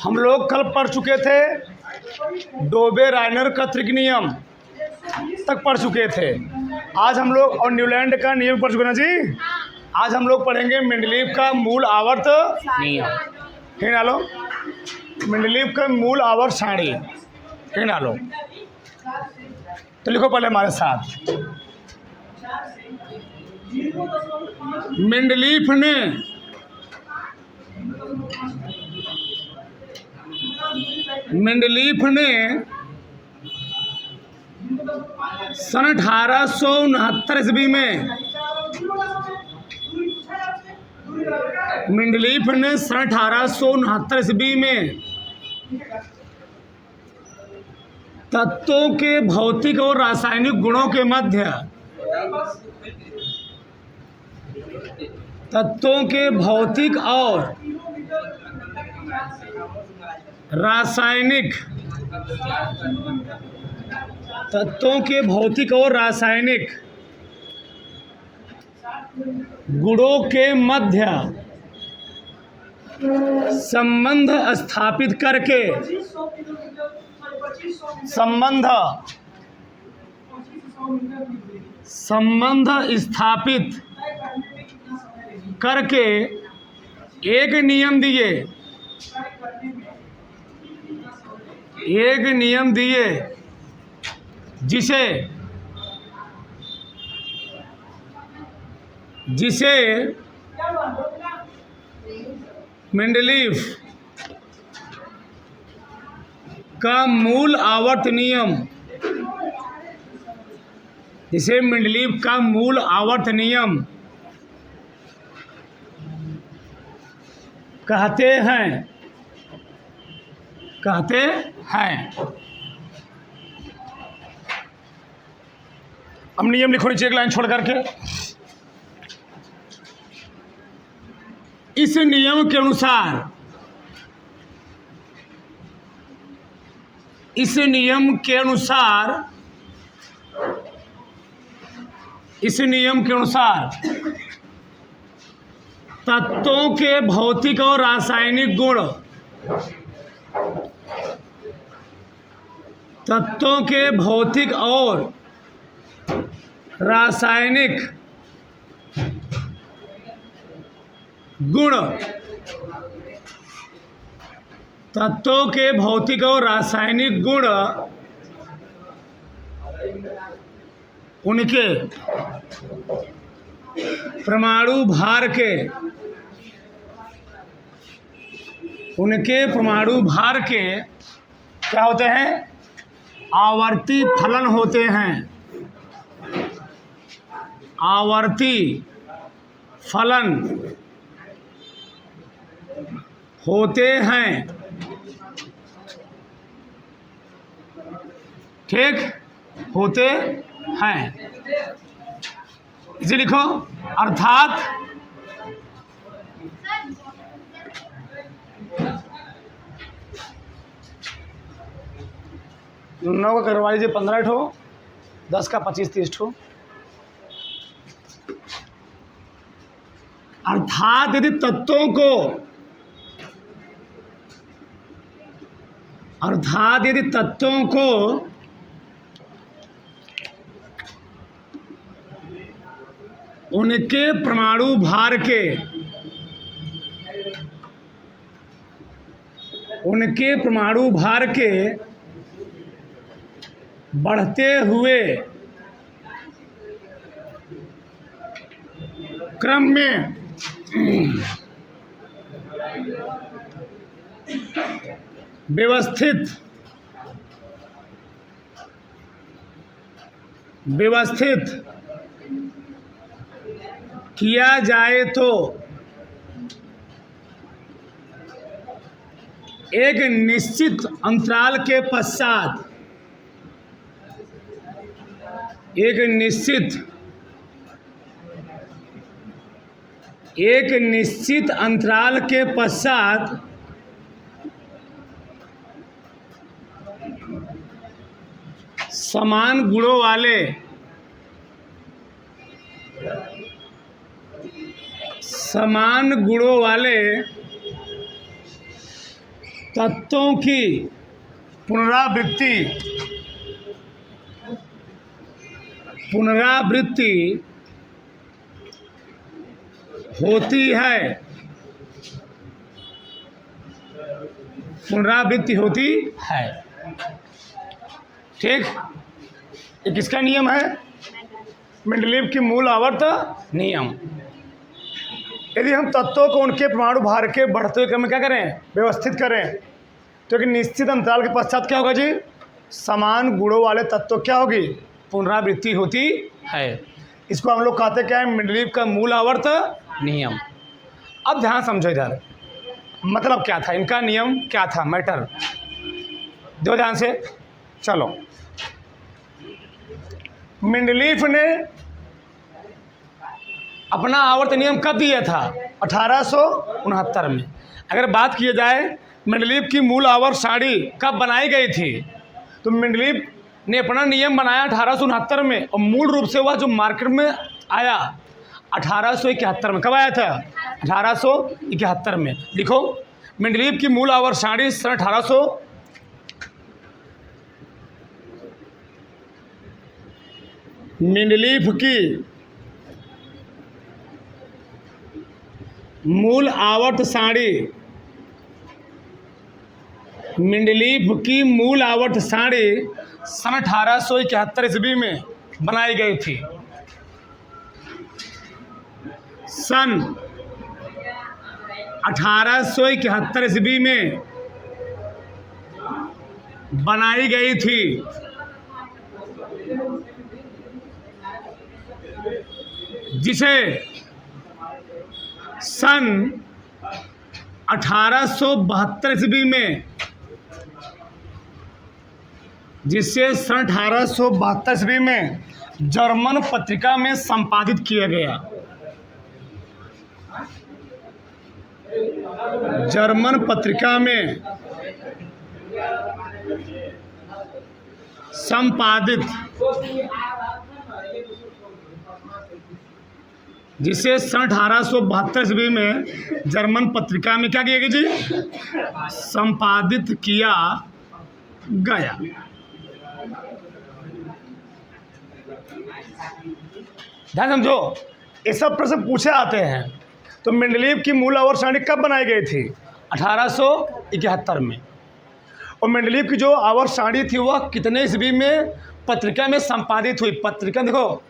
हम लोग कल पढ़ चुके थे डोबे-राइनर का त्रिक नियम तक पढ़ चुके थे। आज हम लोग और न्यूलैंड का नियम पढ़ चुके ना जी। आज हम लोग पढ़ेंगे मेंडलीव का मूल आवर्त नियम। ठीक डालो, मेंडलीव का मूल आवर्त सारणी ठीक डालो। तो लिखो पहले हमारे साथ। मेंडलीव ने सन 1869 ईस्वी में मेंडलीव ने सन 1869 ईस्वी में तत्वों के भौतिक और रासायनिक गुणों के मध्य तत्वों के भौतिक और रासायनिक गुणों के मध्य संबंध स्थापित करके एक नियम दिए जिसे मेंडलीव का मूल आवर्त नियम कहते हैं। अब नियम लिखो नीचे एक लाइन छोड़ करके। इस नियम के अनुसार तत्वों के भौतिक और रासायनिक गुण उनके परमाणु भार के क्या होते हैं? आवर्ती फलन होते हैं। ठीक होते हैं। इसे लिखो। अर्थात नौ का करवा लीजिए 15 ठो, 10 का 25-30 ठो। अर्थात यदि तत्वों को उनके परमाणु भार के बढ़ते हुए क्रम में व्यवस्थित किया जाए तो एक निश्चित अंतराल के पश्चात समान गुणों वाले तत्वों की पुनरावृत्ति होती है, पुनरावृत्ति होती है। ठीक, ये किसका नियम है? मेंडलीव की मूल आवर्त नियम। यदि हम तत्वों को उनके परमाणु भार के बढ़ते हुए क्रम में क्या करें? व्यवस्थित करें, तो एक निश्चित अंतराल के पश्चात क्या होगा जी? समान गुणों वाले तत्व क्या होगी? पुनरावृत्ति होती है। इसको हम लोग कहते क्या है? मेंडलीव का मूल आवर्त नियम। अब ध्यान समझो इधर, मतलब क्या था इनका नियम, क्या था मैटर, दो ध्यान से चलो। मेंडलीव ने अपना आवर्त नियम कब दिया था? 1869 में। अगर बात की जाए मेंडलीव की मूल आवर्त सारणी कब बनाई गई थी, तो मेंडलीव ने अपना नियम बनाया 1869 में, और मूल रूप से वह जो मार्केट में आया 1871 में। कब आया था? 1871 में। लिखो, मेंडलीव की मूल आवर्त सारणी सन 1800 मेंडलीव की मूल आवर्त सारणी, मेंडलीव की मूल आवर्त सारणी सन 1871 ईस्वी में बनाई गई थी। सन 1871 ईस्वी में बनाई गई थी, जिसे सन 1872 ईस्वी में, जिसे सन 1872 ईस्वी में जर्मन पत्रिका में संपादित किया गया। जर्मन पत्रिका में संपादित, जिसे सन 1872 ईस्वी में जर्मन पत्रिका में क्या किया गया जी? संपादित किया गया। ध्यान समझो, ये सब प्रश्न पूछे आते हैं। तो मेंडलीव की मूल आवर्त सारणी कब बनाई गई थी? 1871 में। और मेंडलीव की जो आवर्त सारणी थी वह कितने ईस्वी में पत्रिका में संपादित हुई? पत्रिका देखो,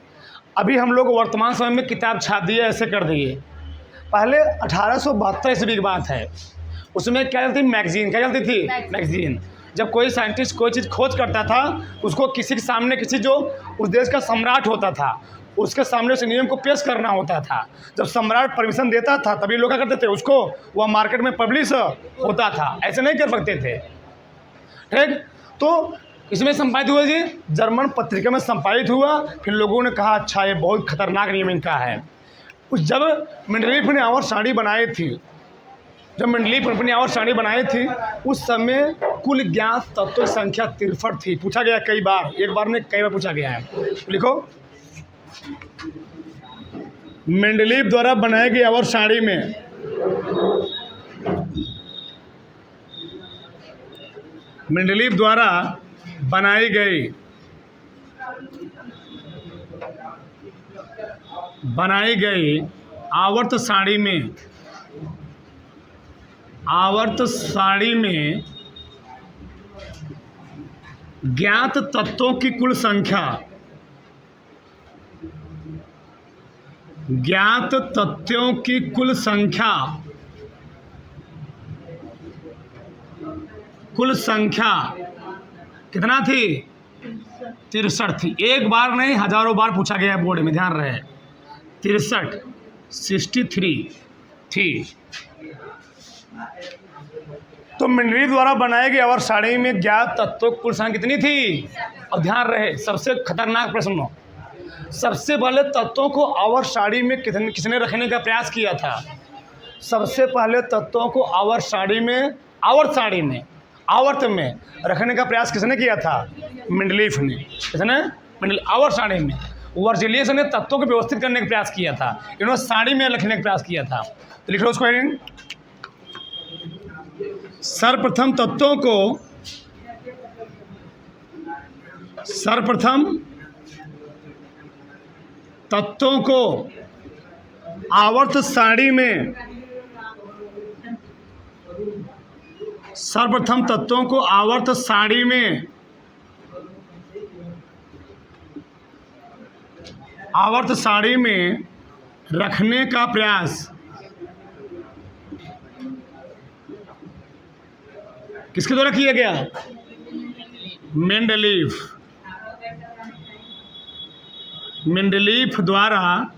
अभी हम लोग वर्तमान समय में किताब छाप दिए, ऐसे कर दिए। पहले 1872 ईस्वी की बात है, उसमें क्या चलती? मैगजीन। क्या चलती थी? मैगजीन। जब कोई साइंटिस्ट कोई चीज़ खोज करता था, उसको किसी के सामने, किसी जो उस देश का सम्राट होता था, उसके सामने उस नियम को पेश करना होता था। जब सम्राट परमिशन देता था तभी लोग क्या करते थे? उसको वह मार्केट में पब्लिश होता था, ऐसे नहीं कर सकते थे। ठीक, तो इसमें संपादित हुआ जी, जर्मन पत्रिका में संपादित हुआ। फिर लोगों ने कहा अच्छा ये बहुत खतरनाक नियम इनका है। जब मेंडलीव ने आवर्त सारणी बनाई थी, जब मेंडलीव अपनी आवर्त सारणी बनाई थी, उस समय कुल ज्ञात तत्वों की संख्या 63 थी। पूछा गया कई बार, एक बार नहीं कई बार पूछा गया है। लिखो, मेंडलीव द्वारा बनाई गई आवर्त सारणी में मेंडलीव द्वारा बनाई गई आवर्त सारणी में ज्ञात तत्वों की कुल संख्या, ज्ञात तत्वों की कुल संख्या कितना थी? 63 थी। एक बार नहीं हजारों बार पूछा गया बोर्ड में, ध्यान रहे। 63 थी। तो मेंडलीव द्वारा बनाए गए आवर्त सारणी में ज्ञात तत्वों की कुल संख्या कितनी थी? अब ध्यान रहे, सबसे खतरनाक प्रश्न, सबसे पहले तत्वों को आवर्त सारणी में किसने रखने का प्रयास किया था? सबसे पहले तत्वों को आवर्त में रखने का प्रयास किसने किया था? मेंडलीव ने। किसने? आवर्त सारणी में। वर्जिलियस ने तत्वों को व्यवस्थित करने का प्रयास किया था, इन्होंने सारणी में रखने का प्रयास किया था। तो लिख लो उसको। सर्वप्रथम तत्वों को आवर्त सारणी में आवर्त सारणी में रखने का प्रयास किसके द्वारा किया गया? मेंडलीफ द्वारा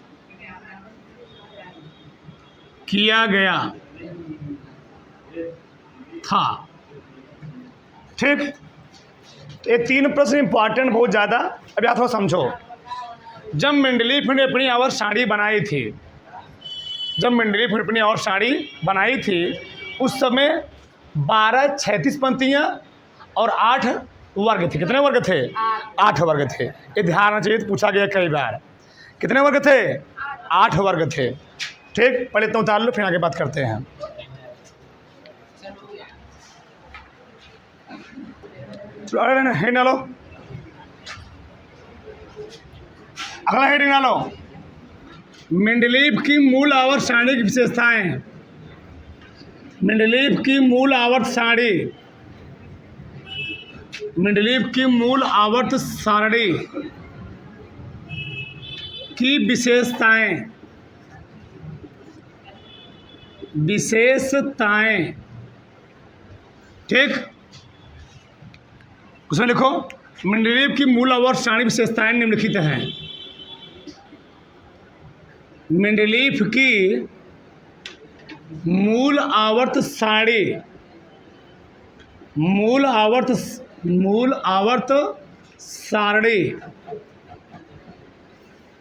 किया गया था। ठीक, ये 3 प्रश्न इंपॉर्टेंट बहुत ज़्यादा। अब आप थोड़ा समझो। जब मेंडलीफ ने अपनी आवर्त सारणी बनाई थी, उस समय 12 36 पंक्तियाँ और 8 वर्ग थे। कितने वर्ग थे? 8 वर्ग थे। ये ध्यान रखना चाहिए, पूछा गया कई बार। कितने वर्ग थे? 8 वर्ग थे। ठीक, पहले तो उतार लो, फिर आगे बात करते हैं। हेडिंग डालो, अगला हेडिंग डालो। मेंडलीफ की मूल आवर्त सारणी की विशेषताएं। मेंडलीफ की मूल आवर्त सारणी की विशेषताएं। ठीक, उसमें लिखो मेंडलीफ की मूल आवर्त सारणी विशेषताएं निम्नलिखित हैं। मेंडलीफ की मूल आवर्त सारणी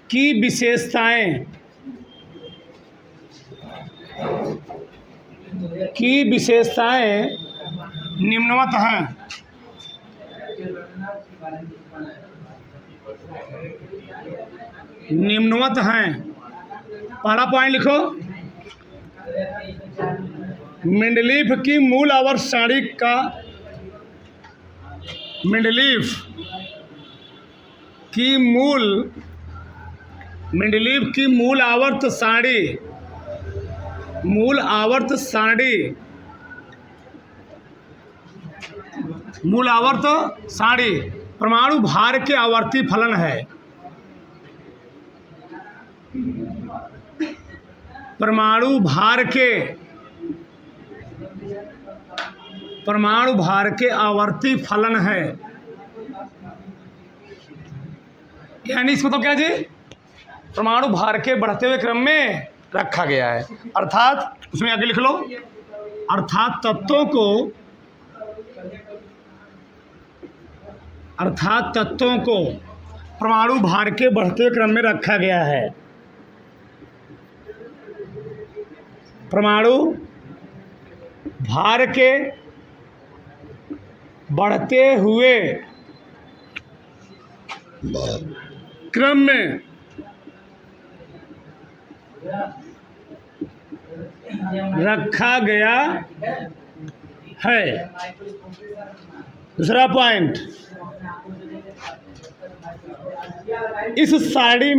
की विशेषताएं निम्नवत हैं। पहला पॉइंट लिखो, मेंडलीफ की मूल आवर्त सारणी परमाणु भार के आवर्ती फलन है। परमाणु भार के आवर्ती फलन है। यानी इसको तो क्या जी? परमाणु भार के बढ़ते हुए क्रम में रखा गया है। अर्थात उसमें आगे लिख लो, अर्थात तत्वों को परमाणु भार के बढ़ते क्रम में रखा गया है। परमाणु भार के बढ़ते हुए क्रम में रखा गया है। दूसरा पॉइंट, इस सारणी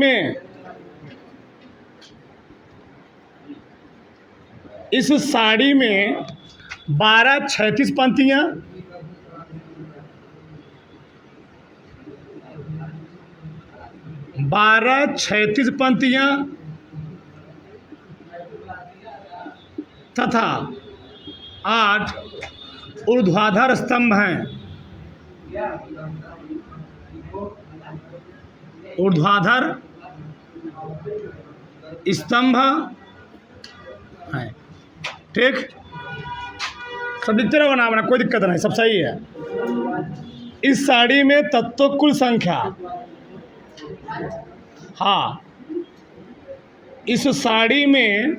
में 12 36 पंक्तियाँ, 12 36 पंक्तियाँ तथा 8 ऊर्ध्वाधर स्तंभ हैं। ऊर्ध्वाधर स्तंभ हैं। ठीक, सब लिखते रहो ना, कोई दिक्कत नहीं, सब सही है। इस सारणी में तत्व कुल संख्या, हाँ, इस सारणी में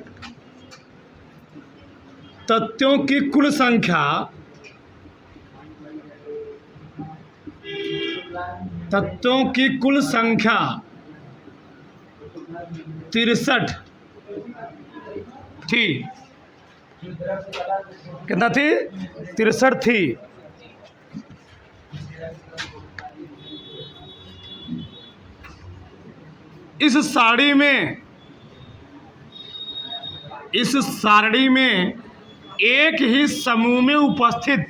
तत्वों की कुल संख्या 63 थी। कितना थी? 63 थी। इस साड़ी में एक ही समूह में उपस्थित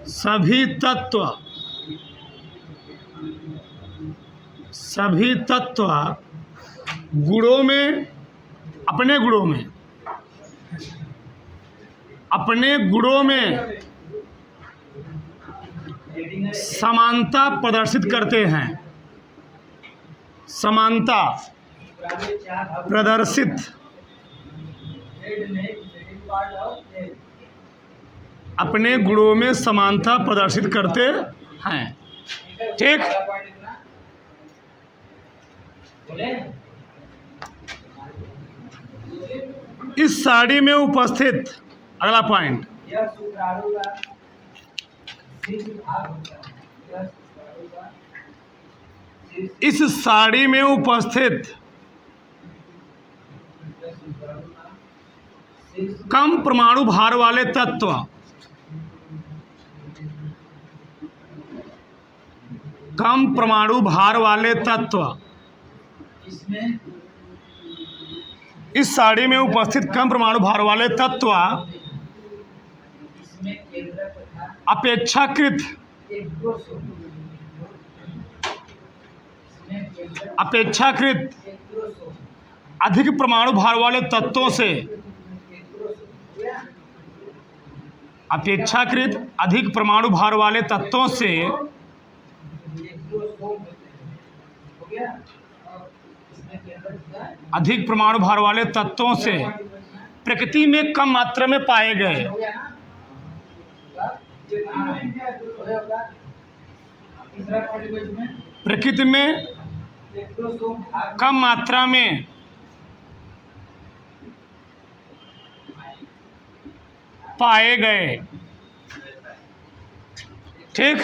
सभी तत्व गुणों में अपने गुणों में समानता प्रदर्शित करते हैं। समानता प्रदर्शित अपने गुणों में समानता प्रदर्शित करते हैं। ठीक। इस साड़ी में उपस्थित, अगला पॉइंट, इस साड़ी में उपस्थित कम परमाणु भार वाले तत्व इस साड़ी में उपस्थित कम परमाणु भार वाले तत्व अपेक्षाकृत अधिक परमाणु भार वाले तत्वों से प्रकृति में कम मात्रा में पाए गए। प्रकृति में कम मात्रा में पाए गए। ठीक।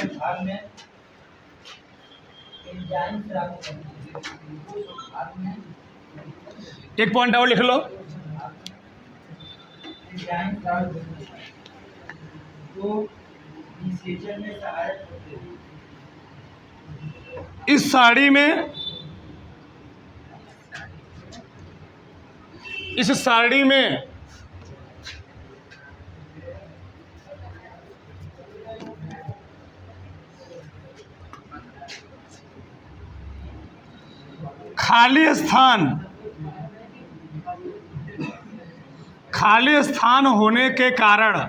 एक पॉइंट और लिख लो। इस साड़ी में खाली स्थान होने के कारण,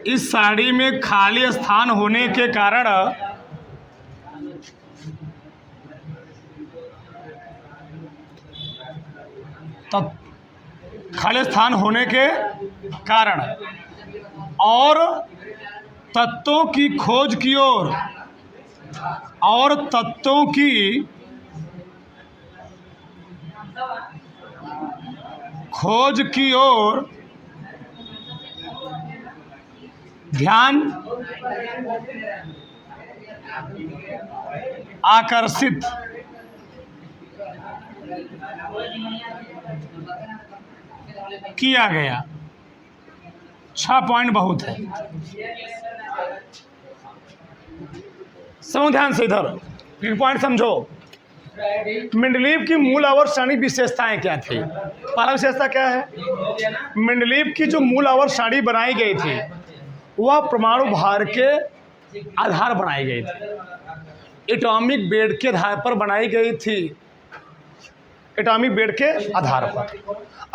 इस साड़ी में खाली स्थान होने के कारण और तत्वों की खोज की ओर ध्यान आकर्षित किया गया। 6 पॉइंट बहुत है। समझो ध्यान से, इधर पॉइंट समझो। मेंडलीव की मूल आवर्त सारणी विशेषताएं क्या थी? पहला विशेषता क्या है? मेंडलीव की जो मूल आवर्त सारणी बनाई गई थी वह परमाणु भार के आधार बनाई गई थी। एटॉमिक वेट के आधार पर बनाई गई थी। एटॉमिक वेट के आधार पर,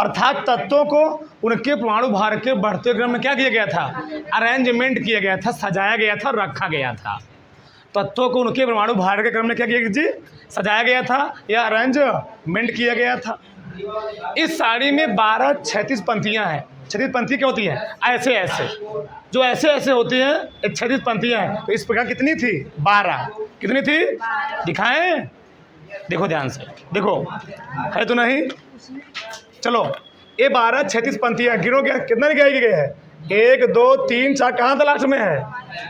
अर्थात तत्वों को उनके परमाणु भार के बढ़ते क्रम में क्या किया गया था? अरेंजमेंट किया गया था, सजाया गया था, रखा गया था। तत्वों को उनके परमाणु भार के क्रम में क्या किया जी? सजाया गया था या अरेंजमेंट किया गया था। इस साड़ी में 12 क्षैतिज पंक्तियां हैं। क्षैतिज पंक्ति क्या होती है? ऐसे ऐसे, जो ऐसे ऐसे होती हैं, एक क्षैतिज पंक्तियां हैं। तो इस प्रकार कितनी थी? 12। कितनी थी? दिखाएं, देखो ध्यान से, देखो है तो नहीं? चलो ये 12 36 पंक्तियाँ गिनो क्या, कितना निकाल गए हैं? 1 2 3 4, कहाँ था लास्ट में है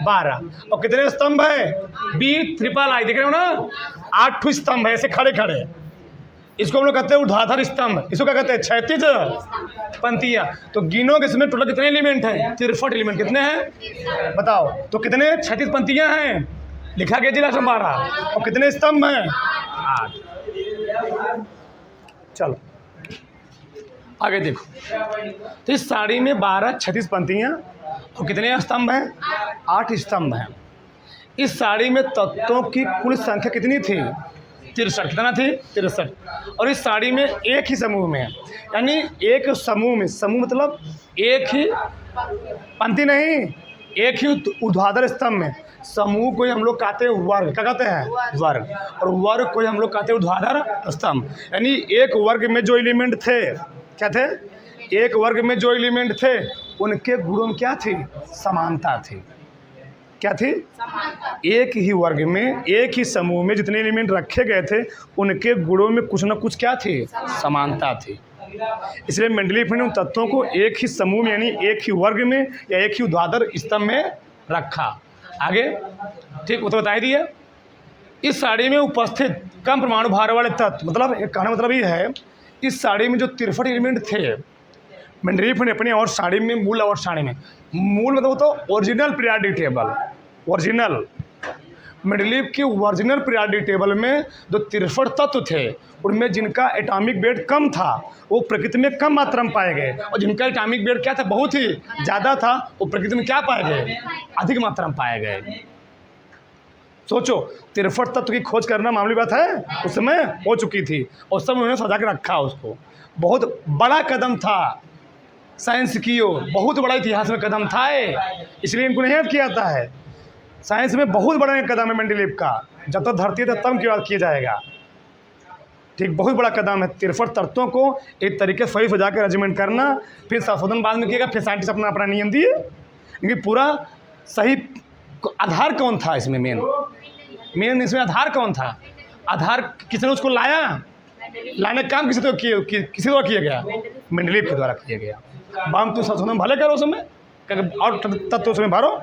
12। और कितने स्तंभ है? B3 दिख रहे हो ना, 8 स्तंभ है ऐसे खड़े खड़े। इसको हम लोग कहते हैं ऊर्ध्वाधर स्तंभ, इसको क्या कहते हैं? क्षैतिज पंक्तियाँ। तो गिनो इसमें टोटल कितने एलिमेंट हैं? 63 एलिमेंट। कितने हैं बताओ? तो कितने क्षैतिज पंक्तियाँ हैं? लिखा गया जी लास्ट में 12। और कितने स्तंभ हैं? 8। चलो आगे देखो, तो इस साड़ी में 12 36 पंक्तियाँ और कितने स्तंभ हैं? 8 स्तंभ हैं। इस साड़ी में तत्वों की कुल संख्या कितनी थी? 63। कितना थी? 63। और इस साड़ी में एक ही समूह में, यानी एक समूह में, समूह मतलब एक ही पंक्ति नहीं, एक ही ऊर्ध्वाधर स्तंभ में, समूह को हम लोग कहते हैं वर्ग। क्या कहते हैं? वर्ग। और वर्ग को हम लोग कहते हैं ऊर्ध्वाधर स्तंभ। यानी एक वर्ग में जो एलिमेंट थे, क्या थे? एक वर्ग में जो एलिमेंट थे उनके गुणों में क्या थी? समानता थी। क्या थी? एक ही वर्ग में, एक ही समूह में जितने एलिमेंट रखे गए थे उनके गुणों में कुछ ना कुछ क्या थी? समानता थी। इसलिए मेंडलीफ ने उन तत्वों को एक ही समूह में, यानी एक ही वर्ग में या एक ही ऊर्ध्वाधर स्तंभ में रखा। आगे ठीक, वो तो बता ही दिया। इस साड़ी में उपस्थित कम परमाणु भार वाले तत्व, मतलब कहने मतलब ये है, इस साड़ी में जो 63 एलिमेंट थे, मेंडलीफ ने अपनी और साड़ी में, मूल और साड़ी में, मूल मतलब तो original periodic table, original Mendeleev की ओरिजिनल पीरियोडिक टेबल में जो 63 तत्व थे उनमें जिनका एटॉमिक वेट कम था वो प्रकृति में कम मात्रा में पाए गए, और जिनका एटॉमिक वेट क्या था? बहुत ही ज़्यादा था, वो प्रकृति में क्या पाए गए? अधिक मात्रा में पाए गए। सोचो 63 तत्व की खोज करना मामूली बात है? उस समय हो चुकी थी और सब उन्होंने सजा के रखा उसको। बहुत बड़ा कदम था साइंस की ओर, बहुत बड़ा इतिहास में कदम था, इसलिए इनको नहीं याद किया जाता है। साइंस में बहुत बड़ा कदम है मेंडलीफ का, जब तक धरती है तब क्यों याद किया जाएगा? ठीक, बहुत बड़ा कदम है 63 तत्वों को एक तरीके से सही सजा के अरेंजमेंट करना, फिर संशोधन बाद में किएगा, फिर साइंटिस्ट अपना अपना नियम दिए। लेकिन पूरा सही आधार कौन था इसमें? मेन इसमें आधार कौन था? आधार किसने उसको लाया? लाने का काम किसी द्वारा किया गया? मेंडलीफ के द्वारा किया गया। बाम तो संशोधन भले करो उसमें, और तत्व उसमें भरो।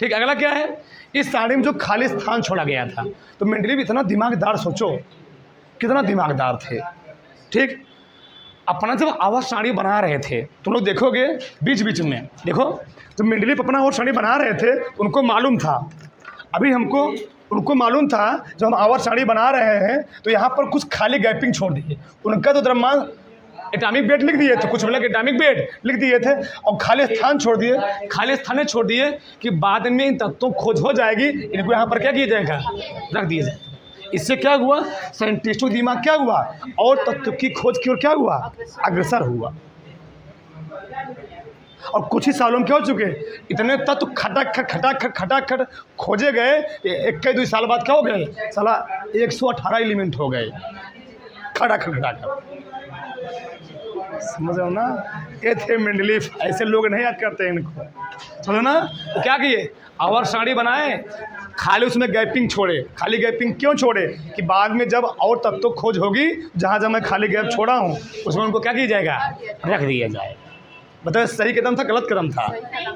ठीक, अगला क्या है? इस साड़ी में जो खाली स्थान छोड़ा गया था, तो मेंडलीफ इतना दिमागदार, सोचो कितना दिमागदार थे। ठीक, अपना जब आवाज साड़ी बना रहे थे, तुम लोग देखोगे बीच बीच में देखो, जब मेंडलीफ अपना आवाज साड़ी बना रहे थे उनको मालूम था, अभी उनको मालूम था जब हम आवाज साड़ी बना रहे हैं तो यहाँ पर कुछ खाली गैपिंग छोड़ दिए। उनका तो द्रव्यमान एटॉमिक वेट लिख दिए थे, कुछ बोला कि एटॉमिक वेट लिख दिए थे और खाली स्थान छोड़ दिए। खाली स्थान छोड़ दिए कि बाद में इन तत्वों खोज हो जाएगी, इनको यहाँ पर क्या किया जाएगा? रख दिया जाएगा। इससे क्या हुआ? साइंटिस्टों का दिमाग क्या हुआ? और तत्व की खोज की ओर क्या हुआ? अग्रसर हुआ। और कुछ ही सालों में क्या हो चुके? इतने तत्व खटाखट खोजे गए, 21-22 साल बाद क्या हो गए? साला 118 एलिमेंट हो गए खटाखट। समझ रहे हो ना? ये थे मेंडलीफ। ऐसे लोग नहीं याद करते हैं इनको, समझो ना? तो क्या किए? आवर साड़ी बनाए, खाली उसमें गैपिंग छोड़े। खाली गैपिंग क्यों छोड़े? कि बाद में जब और तत्व खोज होगी, जहाँ जहाँ मैं खाली गैप छोड़ा हूँ उसमें उनको क्या किया जाएगा? रख दिया जाए। बताओ सही कदम था गलत कदम था?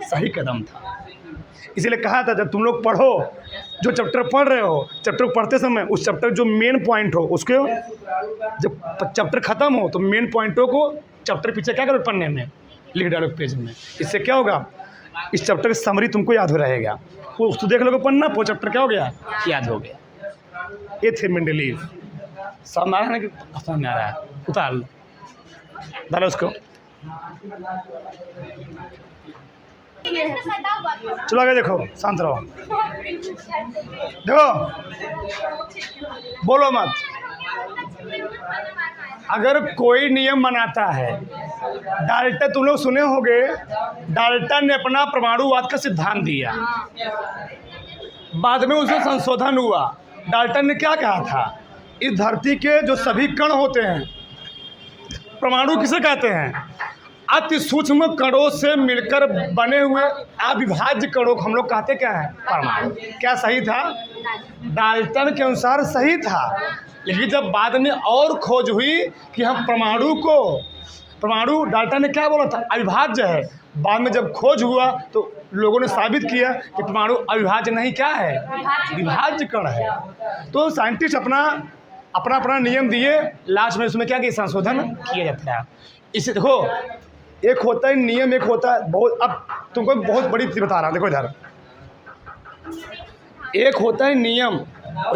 सही कदम था। इसीलिए कहा था जब तुम लोग पढ़ो, जो चैप्टर पढ़ रहे हो, चैप्टर पढ़ते समय उस चैप्टर जो मेन पॉइंट हो उसके, जब चैप्टर खत्म हो तो मेन पॉइंटों को चैप्टर पीछे क्या करो पढ़ने में, लिख डालो पेज में। इससे क्या होगा? इस चैप्टर की समरी तुमको याद हो रहेगा। वो उसको देख लोगे पढ़ना, वो चैप्टर क्या हो गया? याद हो गया। ये थे मेंडलीफ। समझ आ रहा है कि समझ में आ रहा है? उतार लो, डालो उसको। चलो आगे देखो, शांत रहो, देखो बोलो मत। अगर कोई नियम बनाता है, डाल्टन, तुम लोग सुने होंगे, डाल्टन ने अपना परमाणुवाद का सिद्धांत दिया, बाद में उसमें संशोधन हुआ। डाल्टन ने क्या कहा था? इस धरती के जो सभी कण होते हैं, परमाणु किसे कहते हैं? अति सूक्ष्म कणों से मिलकर बने हुए अविभाज्य कणों को हम लोग कहते क्या है? परमाणु। क्या सही था? डाल्टन के अनुसार सही था। लेकिन जब बाद में और खोज हुई कि हम परमाणु को परमाणु डाल्टन ने क्या बोला था, अविभाज्य है। बाद में जब खोज हुआ तो लोगों ने साबित किया कि परमाणु अविभाज्य नहीं, क्या है, विभाज्य कण है। तो साइंटिस्ट अपना नियम दिए, लास्ट में उसमें क्या कि संशोधन किया जाता है। इसे देखो, एक होता है नियम, एक होता है बहुत, अब तुमको बहुत बड़ी चीज बता रहा हूँ, देखो इधर एक होता है नियम।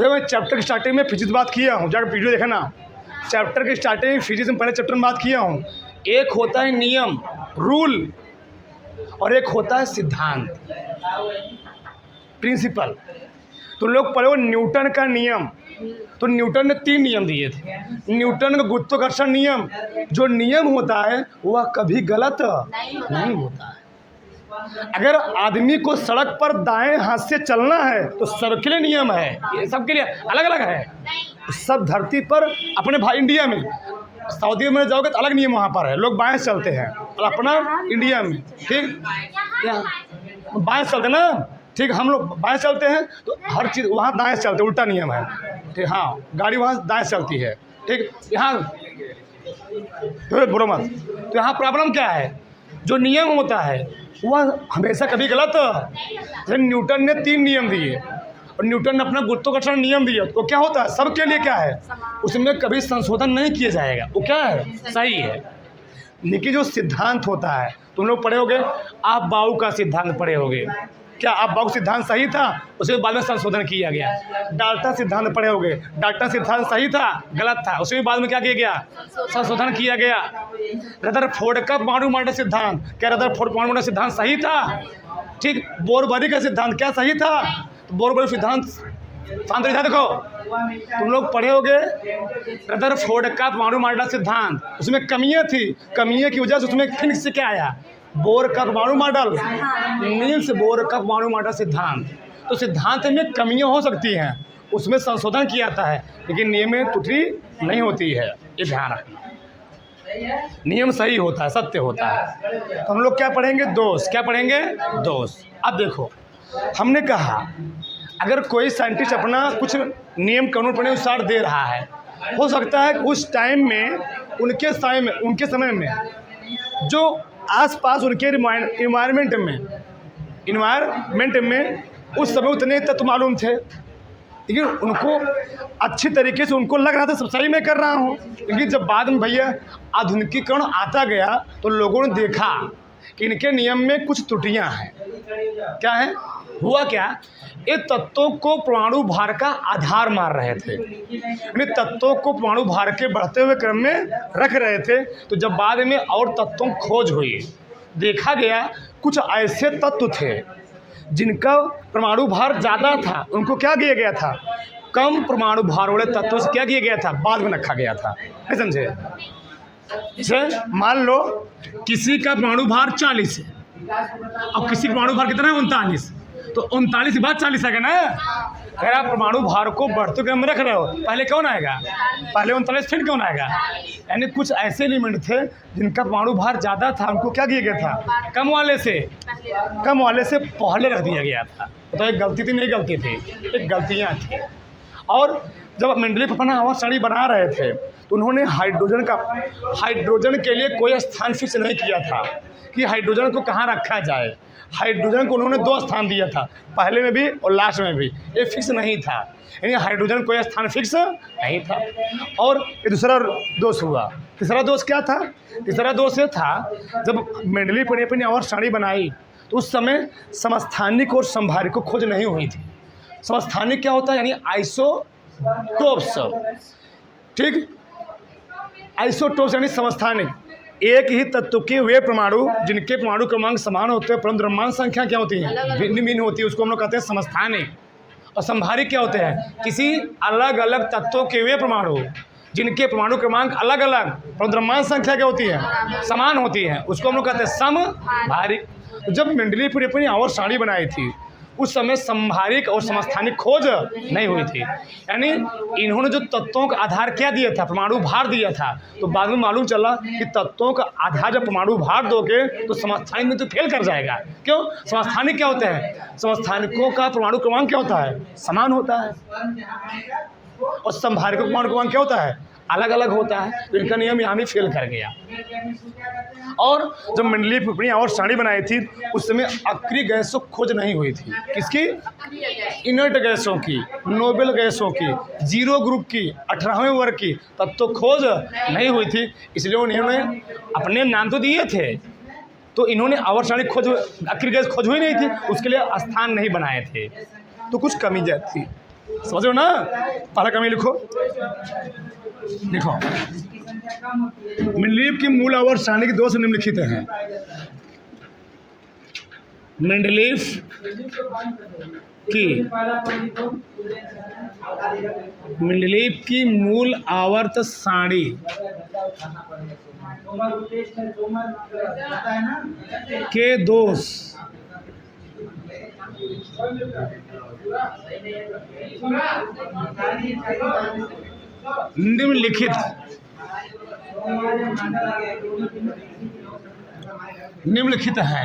मैं चैप्टर की स्टार्टिंग में फिजिक्स बात किया हूँ, जाकर वीडियो देखा ना, चैप्टर की स्टार्टिंग में फिजिक्स में पहले चैप्टर में बात किया हूँ। एक होता है नियम, रूल, और एक होता है सिद्धांत, प्रिंसिपल। तो लोग पढ़े हो न्यूटन का नियम, तो न्यूटन ने 3 नियम दिए थे। न्यूटन का गुरुत्वाकर्षण नियम, जो नियम होता है वह कभी गलत नहीं होता है। अगर आदमी को सड़क पर दाएं हाथ से चलना है तो सबके लिए नियम है, ये सबके लिए अलग अलग है। सब धरती पर अपने भाई, इंडिया में, सऊदी में जाओगे तो अलग नियम वहाँ पर है, लोग बाएं से चलते हैं, और अपना इंडिया में ठीक बाएं से चलते ना, ठीक, हम लोग बाएं चलते हैं तो हर चीज़ वहाँ दाएं से चलते, उल्टा नियम है, ठीक। हाँ, गाड़ी वहाँ दाएं से चलती है, ठीक। यहाँ बोलो मत। तो यहाँ प्रॉब्लम क्या है, जो नियम होता है वह हमेशा कभी गलत। जैसे न्यूटन ने 3 नियम दिए और न्यूटन ने अपना गुरुत्वाकर्षण नियम दिया, तो क्या होता है, सबके लिए क्या है, उसमें कभी संशोधन नहीं किया जाएगा, वो क्या है, सही है। लेकिन जो सिद्धांत होता है, तुम लोग पढ़े होगे, आप बाऊ का सिद्धांत पढ़े होगे, क्या आप बाऊ सिद्धांत सही था, उसके बाद में संशोधन किया गया। डाल्टन सिद्धांत पढ़े होगे, डाल्टन सिद्धांत सही था, गलत था, उसके बाद में क्या किया गया, संशोधन किया गया। रदरफोर्ड का परमाणु मॉडल सिद्धांत, क्या रदरफोर्ड परमाणु मॉडल सिद्धांत सही था, ठीक। बोरबरी का सिद्धांत क्या सही था, तो बोरबरी सिद्धांत शांत था। देखो तुम लोग पढ़े होगे रदरफोर्ड का परमाणु मॉडल सिद्धांत, उसमें कमियां थी, कमियों की वजह से उसमें फिर से क्या आया, बोर का परमाणु मॉडल, नील्स बोर का परमाणु मॉडल सिद्धांत। तो सिद्धांत में कमियां हो सकती हैं, उसमें संशोधन किया जाता है, लेकिन नियम में त्रुटि नहीं होती है, ये ध्यान रखना। नियम सही होता है, सत्य होता है। तो हम लोग क्या पढ़ेंगे, दोष, क्या पढ़ेंगे, दोष। अब देखो, हमने कहा अगर कोई साइंटिस्ट अपना कुछ नियम कानून पढ़ने अनुसार दे रहा है, हो सकता है उस टाइम में, उनके समय में जो आसपास उनके इन्वायरमेंट में उस समय उतने तत्व मालूम थे, लेकिन उनको अच्छी तरीके से उनको लग रहा था सब सही मैं कर रहा हूँ। लेकिन जब बाद में भैया आधुनिकीकरण आता गया तो लोगों ने देखा कि इनके नियम में कुछ त्रुटियां हैं। क्या है, हुआ क्या, ये तत्वों को परमाणु भार का आधार मान रहे थे, इन तत्वों को परमाणु भार के बढ़ते हुए क्रम में रख रहे थे। तो जब बाद में और तत्वों खोज हुई, देखा गया कुछ ऐसे तत्व थे जिनका परमाणु भार ज़्यादा था, उनको क्या किया गया था, कम परमाणु भार वाले तत्वों से क्या किया गया था, बाद में रखा गया था। नहीं समझे, जैसे मान लो किसी का परमाणु भार 40 है और किसी का परमाणु भार कितना है, 39, तो 39 के बाद 40 आएगा ना। अगर आप परमाणु भार को बढ़ते क्रम में रख रहे हो, पहले कौन आएगा, पहले 39, फिर कौन आएगा। यानी कुछ ऐसे एलिमेंट थे जिनका परमाणु भार ज़्यादा था, उनको क्या किया गया था, कम वाले से पहले रख दिया गया था। तो एक गलती थी, नहीं गलती थी, एक गलतियाँ थी। और जब मेंडलीफ अपना हवा सारणी बना रहे थे तो उन्होंने हाइड्रोजन के लिए कोई स्थान फिक्स नहीं किया था कि हाइड्रोजन को कहाँ रखा जाए। हाइड्रोजन को उन्होंने 2 स्थान दिया था, पहले में भी और लास्ट में भी, ये फिक्स नहीं था, यानी हाइड्रोजन कोई स्थान फिक्स नहीं था। और ये दूसरा दोष हुआ। तीसरा दोष क्या था, तीसरा दोष ये था जब मेंडलीफ ने अपनी आवर्त सारणी बनाई तो उस समय समस्थानिक और संभारिक को खोज नहीं हुई थी। समस्थानिक क्या होता है, यानी आइसोटोप्स, ठीक, आइसोटोप्स यानी समस्थानिक, एक ही तत्व के वे परमाणु जिनके परमाणु क्रमांक समान होते हैं परंतु द्रव्यमान संख्या क्या होती है, भिन्न भिन्न होती है, उसको हम लोग कहते हैं समस्थानिक। और संभारिक क्या होते हैं, किसी अलग अलग तत्वों के वे परमाणु जिनके परमाणु क्रमांक अलग अलग परंतु द्रव्यमान संख्या क्या होती है, समान होती है, उसको हम लोग कहते हैं समभारिक। जब मेंडलीफ ने अपनी आवर्त सारणी बनाई थी उस समय संभारिक और समस्थानिक खोज नहीं हुई थी, यानी इन्होंने जो तत्वों का आधार क्या दिया था, परमाणु भार दिया था, तो बाद में मालूम चला कि तत्वों का आधार जब परमाणु भार दोगे तो समस्थानिक में तो फेल कर जाएगा। क्यों, समस्थानिक क्या होते हैं, समस्थानिकों का परमाणु क्रमांक क्या होता है, समान होता है, और संभारिकों का परमाणु क्रमांक क्या होता है, अलग अलग होता है, तो इनका नियम यहाँ भी फेल कर गया। और जब मेंडलीफ अपनी और साड़ी बनाई थी उस समय अक्रिय गैसों खोज नहीं हुई थी। किसकी? इनर्ट गैसों की, नोबेल गैसों की, जीरो ग्रुप की, 18वें वर्ग की, तब तो खोज नहीं हुई थी। इसलिए उन्होंने अपने नाम तो दिए थे, तो इन्होंने आवर्त सारणी खोज, अक्रिय गैस खोज हुई नहीं थी, उसके लिए स्थान नहीं बनाए थे। तो कुछ कमी थी, समझ लो ना। पहला कमी लिखो, मेंडलीफ की मूल आवर्त सारणी के दोष निम्नलिखित हैं। मेंडलीफ की मूल आवर्त सारणी के दोष निम्नलिखित है।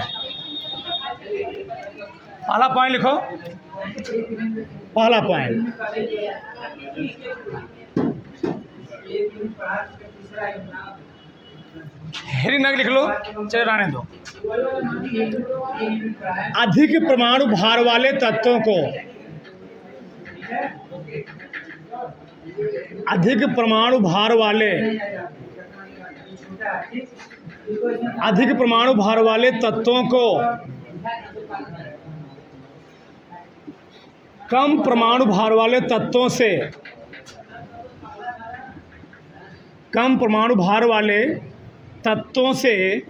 पहला पॉइंट लिखो, पहला पॉइंट हेरी नग लिख लो, चले रहने दो। अधिक परमाणु भार वाले तत्वों को, अधिक परमाणु भार वाले तत्वों को कम परमाणु भार वाले तत्वों से, कम परमाणु भार वाले तत्वों से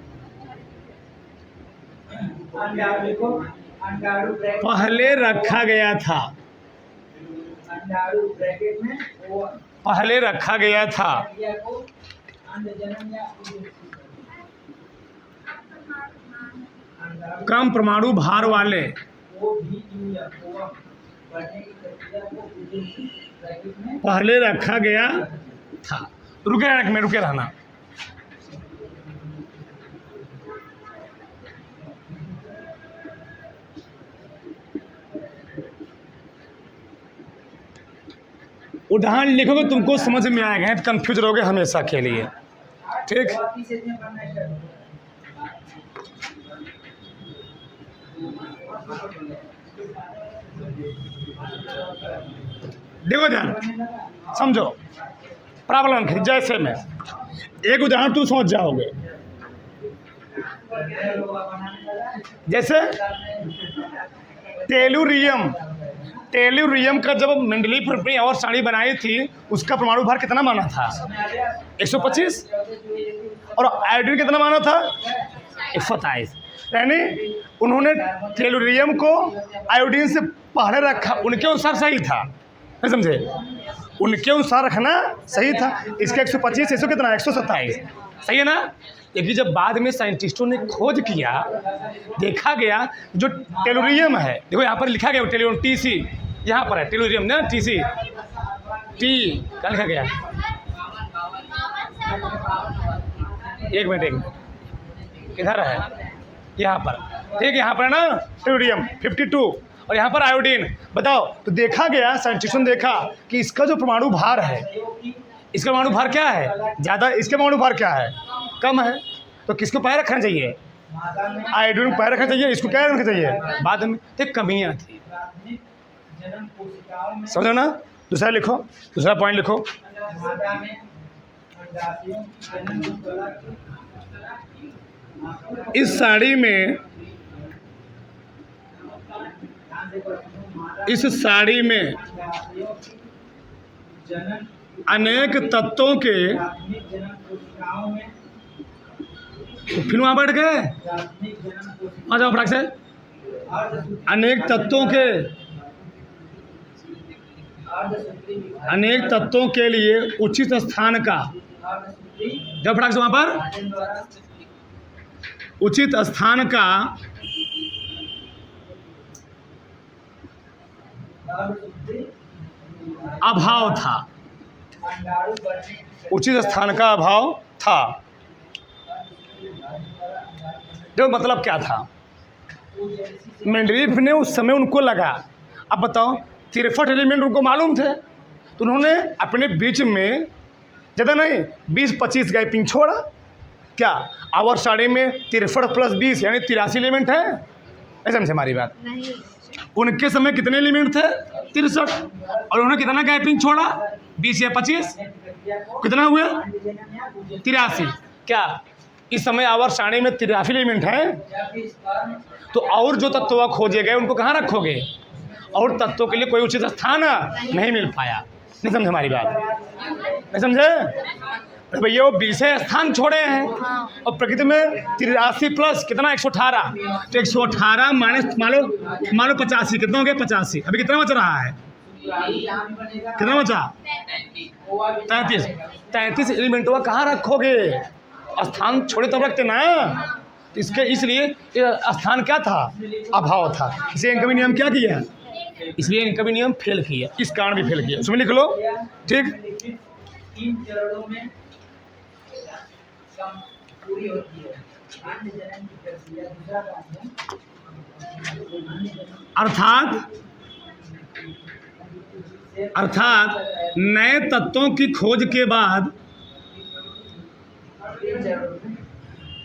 पहले रखा गया था, पहले रखा गया था। कम परमाणु भार वाले पहले रखा गया था। रुके रहना। उदाहरण लिखोगे तुमको समझ में आएगा, कंफ्यूज रहोगे हमेशा के लिए। ठीक, देखो ध्यान समझो प्रॉब्लम है। जैसे में एक उदाहरण तुम समझ जाओगे, जैसे टेलुरियम का जब मेंडलीफ अपनी आवर्त सारणी बनाई थी उसका परमाणु भार कितना माना था? 125। और आयोडीन कितना माना था? 127। यानी उन्होंने टेलुरियम को आयोडीन से पहले रखा, उनके अनुसार सही था, नहीं समझे? उनके अनुसार रखना सही था। इसका 125, इसको कितना? 127, सही है ना? लेकिन जब बाद में साइंटिस्टों ने खोज किया, देखा गया जो टेलुरियम है, देखो यहाँ पर लिखा गया टेलुरियम, TC यहाँ पर है, टेलुरियम ना, TC टी क्या लिखा गया? एक मिनट किधर है? यहाँ पर, ठीक है, यहाँ पर है ना टेलुरियम 52 और यहाँ पर आयोडीन। बताओ, तो देखा गया, साइंटिस्टों ने देखा कि इसका जो परमाणु भार है, इसका परमाणु भार क्या है? ज़्यादा, इसका परमाणु भार क्या है? कम है। तो किसको पैर रखना चाहिए? आयोडीन को पैर रखना चाहिए, इसको क्या रखना चाहिए? बाद में। तो कमियाँ थी, समझो ना। दूसरा लिखो, दूसरा पॉइंट लिखो, इस साड़ी में अनेक तत्वों के, तो फिर वहाँ बैठ गए, आ जाओ फटाक से। अनेक तत्वों के लिए उचित स्थान का, जब फटाक से वहाँ पर उचित स्थान का अभाव था, उचित स्थान का अभाव था। जो मतलब क्या था? मेंडलीफ ने उस समय उनको लगा, अब बताओ 63 एलिमेंट उनको मालूम थे, तो उन्होंने अपने बीच में ज़्यादा नहीं, 20-25 गैपिंग छोड़ा। क्या आवर साड़ी में 63 + 20 यानी 83 एलिमेंट है? ऐसे समझे हमारी बात? नहीं। उनके समय कितने एलिमेंट थे? 63। और उन्होंने कितना गैपिंग छोड़ा? 20 या 25, कितना हुआ? 83। क्या इस समय आवर सारणी में 83 एलिमेंट है? तो और जो तत्व खोजे गए उनको कहाँ रखोगे? और तत्वों के लिए कोई उचित स्थान नहीं मिल पाया। नहीं समझे हमारी बात? नहीं समझे? अरे भैया वो 20 स्थान छोड़े हैं और प्रकृति में 83 प्लस कितना 118, तो 118 माइनस मान लो 85, कितना हो गया? 85। अभी कितना बच रहा है? कितना बचा? 33। 33 एलिमेंटवा कहाँ रखोगे? स्थान छोड़े तब रखते ना। इसके इसलिए स्थान क्या था? अभाव था। इसे इनका भी नियम क्या किया? इसलिए इनका भी नियम फेल किया, इस कारण भी फेल किया। उसमें लिख लो, ठीक। 3 चरणों में पूरी होती है। जनन की प्रक्रिया दूसरा काम है। अर्थात नए तत्वों की खोज के बाद,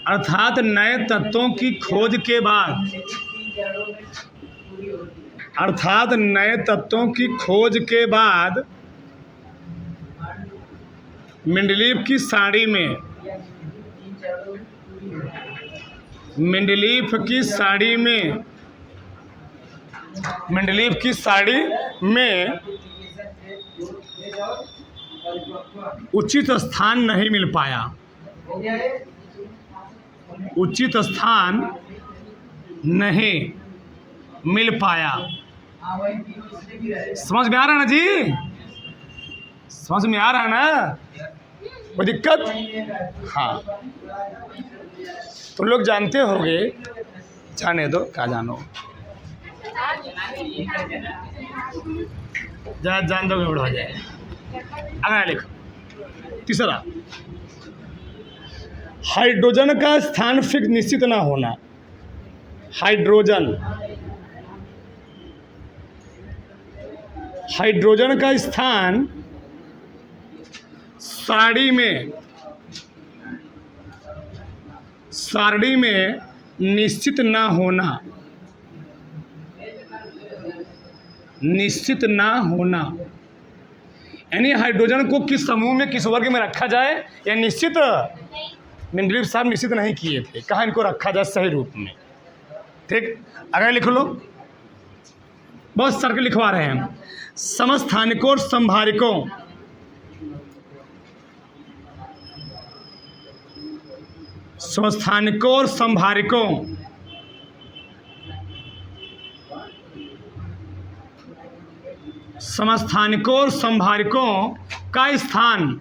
अर्थात नए तत्वों की खोज के बाद, अर्थात नए तत्वों की खोज के बाद मेंडलीव की साड़ी में, मेंडलीव की साड़ी में, मेंडलीव की साड़ी में उचित स्थान नहीं मिल पाया। उचित स्थान नहीं मिल पाया। समझ में आ रहा है ना जी? समझ में आ रहा है ना? कोई दिक्कत? हाँ, तो लोग जानते होंगे, जाने दो, क्या जानो, जान दो गड़बड़ हो जाए। अगर लिखो तीसरा, हाइड्रोजन का स्थान फिक्स निश्चित ना होना। हाइड्रोजन, हाइड्रोजन का स्थान सारणी में, सारणी में निश्चित ना होना, निश्चित ना होना यानी हाइड्रोजन को किस समूह में, किस वर्ग में रखा जाए, यह निश्चित मेंडलीव साहब निश्चित नहीं किए थे। कहाँ इनको रखा जाए सही रूप में, ठीक। अगर लिख लो, बहुत सर्कल लिखवा रहे हैं। समस्थानिकों और संभारिकों, समस्थानिकों और संभारिकों समस्थानिकों और संभारिकों का स्थान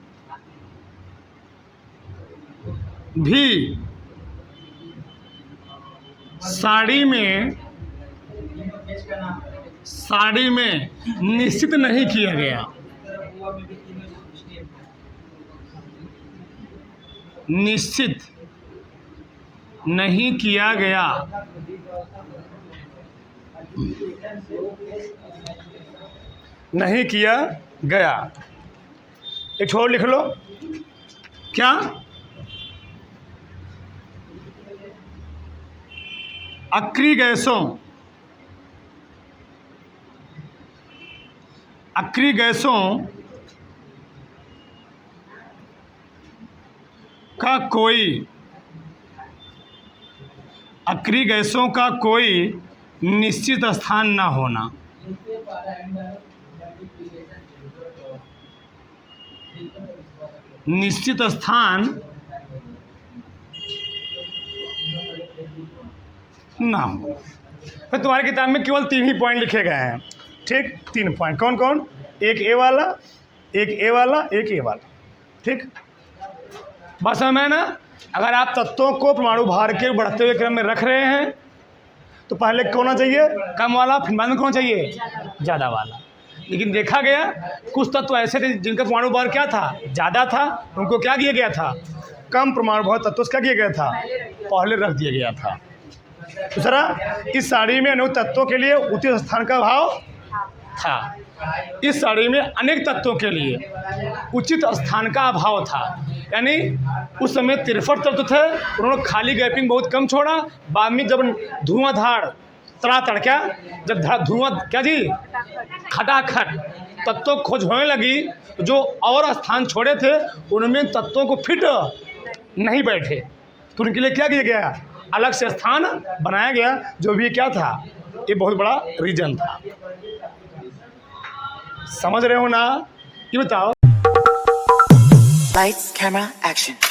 भी साड़ी में, साड़ी में निश्चित नहीं किया गया। निश्चित नहीं किया गया। नहीं किया गया। एक छोड़ लिख लो, क्या? अक्रिय गैसों, अक्रिय गैसों का कोई, अक्रिय गैसों का कोई निश्चित स्थान न होना। निश्चित स्थान ना हो। तो तुम्हारी किताब में केवल 3 ही पॉइंट लिखे गए हैं, ठीक। 3 पॉइंट कौन कौन? एक ए वाला, एक ए वाला, एक ए वाला, ठीक। बस हमें ना, अगर आप तत्वों को परमाणु भार के बढ़ते हुए क्रम में रख रहे हैं तो पहले कौन होना चाहिए? कम वाला, फिर बाद में कौन चाहिए? ज़्यादा वाला। लेकिन देखा गया कुछ तत्व ऐसे थे जिनका परमाणु भार क्या था? ज़्यादा था, उनको क्या किया गया था? कम परमाणु भार तत्व क्या किया गया था? पहले रख दिया गया था। दूसरा, इस सारणी में अणु तत्वों के लिए उचित स्थान का अभाव था। इस साड़ी में अनेक तत्वों के लिए उचित स्थान का अभाव था। यानी उस समय 63 तत्व थे, उन्होंने खाली गैपिंग बहुत कम छोड़ा। बाद में जब धुआंधार तड़ातड़ क्या, जब धुआं क्या जी खटाखट तत्वों खोज होने लगी, तो जो और स्थान छोड़े थे उनमें तत्वों को फिट नहीं बैठे, तो उनके लिए क्या किया गया, अलग से स्थान बनाया गया। जो भी क्या था, ये बहुत बड़ा रीजन था। समझ रहे हो ना? ये बताओ। Lights, camera, action.